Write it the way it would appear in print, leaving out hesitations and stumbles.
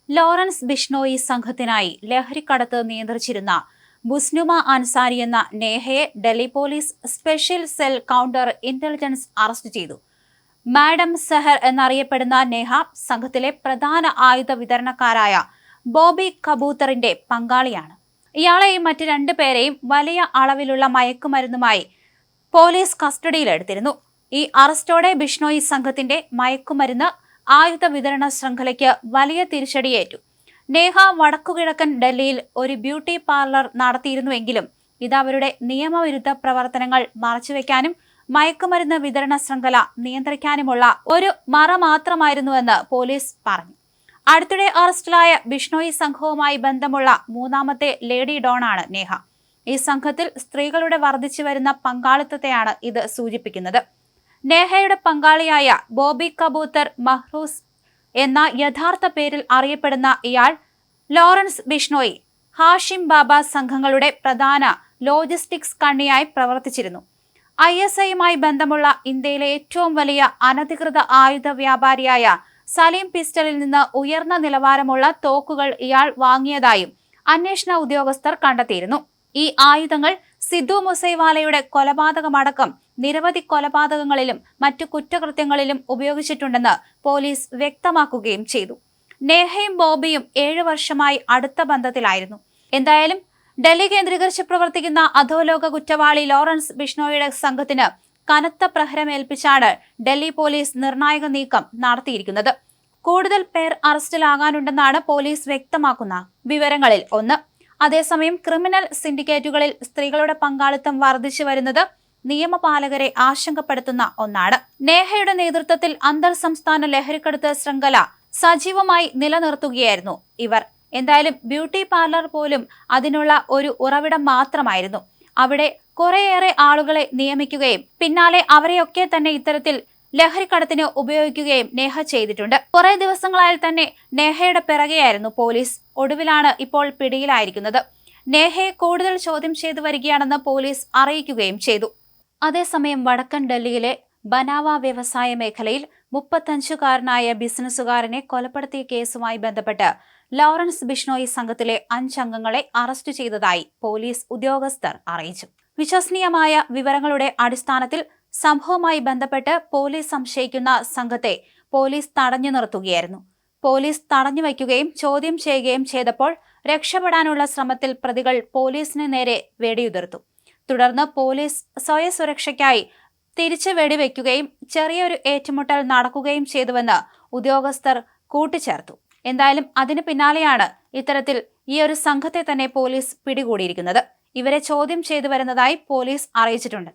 Lawrence Bishnoi സംഘത്തിനായി ലഹരിക്കടത്ത് നിയന്ത്രിച്ചിരുന്ന ബുസ്നുമ അൻസാരി എന്ന നേഹയെ Delhi police special cell counter intelligence arrest ചെയ്തു. മാഡം സെഹർ എന്നറിയപ്പെടുന്ന നേഹ സംഘത്തിലെ പ്രധാന ആയുധ വിതരണക്കാരായ ബോബി കബൂത്തറിന്റെ പങ്കാളിയാണ്. ഇയാളെയും മറ്റ് 2 പേരെയും വലിയ അളവിലുള്ള മയക്കുമരുന്നുമായി പോലീസ് കസ്റ്റഡിയിലെടുത്തിരുന്നു. ഈ അറസ്റ്റോടെ ബിഷ്ണോയി സംഘത്തിന്റെ മയക്കുമരുന്ന് ആയുധ വിതരണ ശൃംഖലയ്ക്ക് വലിയ തിരിച്ചടിയേറ്റു. നേഹ വടക്കുകിഴക്കൻ ഡൽഹിയിൽ ഒരു ബ്യൂട്ടി പാർലർ നടത്തിയിരുന്നുവെങ്കിലും ഇത് അവരുടെ നിയമവിരുദ്ധ പ്രവർത്തനങ്ങൾ മറച്ചുവെക്കാനും മയക്കുമരുന്ന് വിതരണ ശൃംഖല നിയന്ത്രിക്കാനുമുള്ള ഒരു മറ മാത്രമായിരുന്നുവെന്ന് പോലീസ് പറഞ്ഞു. അടുത്തിടെ അറസ്റ്റിലായ ബിഷ്ണോയി സംഘവുമായി ബന്ധമുള്ള 3ാമത്തെ ലേഡി ഡോണാണ് നേഹ. ഈ സംഘത്തിൽ സ്ത്രീകളുടെ വർദ്ധിച്ചു വരുന്ന പങ്കാളിത്തത്തെയാണ് ഇത് സൂചിപ്പിക്കുന്നത്. നേഹയുടെ പങ്കാളിയായ ബോബി കബൂത്തർ മഹ്റൂസ് എന്ന യഥാർത്ഥ പേരിൽ അറിയപ്പെടുന്ന ഇയാൾ ലോറൻസ് ബിഷ്ണോയി, ഹാഷിം ബാബ സംഘങ്ങളുടെ പ്രധാന ലോജിസ്റ്റിക്സ് കണ്ണിയായി പ്രവർത്തിച്ചിരുന്നു. ISIയുമായി ബന്ധമുള്ള ഇന്ത്യയിലെ ഏറ്റവും വലിയ അനധികൃത ആയുധ വ്യാപാരിയായ സലീം പിസ്റ്റലിൽ നിന്ന് ഉയർന്ന നിലവാരമുള്ള തോക്കുകൾ ഇയാൾ വാങ്ങിയതായും അന്വേഷണ ഉദ്യോഗസ്ഥർ കണ്ടെത്തിയിരുന്നു. ഈ ആയുധങ്ങൾ സിദ്ദു മുസൈവാലയുടെ കൊലപാതകമടക്കം നിരവധി കൊലപാതകങ്ങളിലും മറ്റു കുറ്റകൃത്യങ്ങളിലും ഉപയോഗിച്ചിട്ടുണ്ടെന്ന് പോലീസ് വ്യക്തമാക്കുകയും ചെയ്തു. നേഹയും ബോബിയും 7 വർഷമായി അടുത്ത ബന്ധത്തിലായിരുന്നു. എന്തായാലും ഡൽഹി കേന്ദ്രീകരിച്ച് പ്രവർത്തിക്കുന്ന അധോലോക കുറ്റവാളി ലോറൻസ് ബിഷ്ണോയിയുടെ സംഘത്തിന് കനത്ത പ്രഹരമേൽപ്പിച്ചാണ് ഡൽഹി പോലീസ് നിർണായക നീക്കം നടത്തിയിരിക്കുന്നത്. കൂടുതൽ പേർ അറസ്റ്റിലാകാനുണ്ടെന്നാണ് പോലീസ് വ്യക്തമാക്കുന്ന വിവരങ്ങളിൽ ഒന്ന്. അതേസമയം ക്രിമിനൽ സിൻഡിക്കേറ്റുകളിൽ സ്ത്രീകളുടെ പങ്കാളിത്തം വർദ്ധിച്ചു വരുന്നത് നിയമപാലകരെ ആശങ്കപ്പെടുത്തുന്ന ഒന്നാണ്. നേഹയുടെ നേതൃത്വത്തിൽ അന്തർ സംസ്ഥാന ലഹരിക്കടത്ത് ശൃംഖല സജീവമായി നിലനിർത്തുകയായിരുന്നു ഇവർ. എന്തായാലും ബ്യൂട്ടി പാർലർ പോലും അതിനുള്ള ഒരു ഉറവിടം മാത്രമായിരുന്നു. അവിടെ കുറേയേറെ ആളുകളെ നിയമിക്കുകയും പിന്നാലെ അവരെയൊക്കെ തന്നെ ഇത്തരത്തിൽ ലഹരിക്കടത്തിന് ഉപയോഗിക്കുകയും നേഹ ചെയ്തിട്ടുണ്ട്. കുറെ ദിവസങ്ങളായി തന്നെ നേഹയുടെ പിറകെയായിരുന്നു പോലീസ്. ഒടുവിലാണ് ഇപ്പോൾ പിടിയിലായിരിക്കുന്നത്. നേഹയെ കൂടുതൽ ചോദ്യം ചെയ്തു വരികയാണെന്ന് പോലീസ് അറിയിക്കുകയും ചെയ്തു. അതേസമയം വടക്കൻ ഡൽഹിയിലെ ബനാവ വ്യവസായ മേഖലയിൽ 35-കാരനായ ബിസിനസ്സുകാരനെ കൊലപ്പെടുത്തിയ കേസുമായി ബന്ധപ്പെട്ട് ലോറൻസ് ബിഷ്ണോയി സംഘത്തിലെ 5 അംഗങ്ങളെ അറസ്റ്റ് ചെയ്തതായി പോലീസ് ഉദ്യോഗസ്ഥർ അറിയിച്ചു. വിശ്വസനീയമായ വിവരങ്ങളുടെ അടിസ്ഥാനത്തിൽ സംഭവവുമായി ബന്ധപ്പെട്ട് പോലീസ് സംശയിക്കുന്ന സംഘത്തെ പോലീസ് തടഞ്ഞു നിർത്തുകയായിരുന്നു. പോലീസ് തടഞ്ഞു വയ്ക്കുകയും ചോദ്യം ചെയ്യുകയും ചെയ്തപ്പോൾ രക്ഷപ്പെടാനുള്ള ശ്രമത്തിൽ പ്രതികൾ പോലീസിന് നേരെ വെടിയുതിർത്തു. തുടർന്ന് പോലീസ് സ്വയസുരക്ഷയ്ക്കായി തിരിച്ചു വെടിവെക്കുകയും ചെറിയൊരു ഏറ്റുമുട്ടൽ നടക്കുകയും ചെയ്തുവെന്ന് ഉദ്യോഗസ്ഥർ കൂട്ടിച്ചേർത്തു. എന്തായാലും അതിന് പിന്നാലെയാണ് ഇത്തരത്തിൽ ഈ ഒരു സംഘത്തെ തന്നെ പോലീസ് പിടികൂടിയിരിക്കുന്നത്. ഇവരെ ചോദ്യം ചെയ്തു വരുന്നതായി പോലീസ് അറിയിച്ചിട്ടുണ്ട്.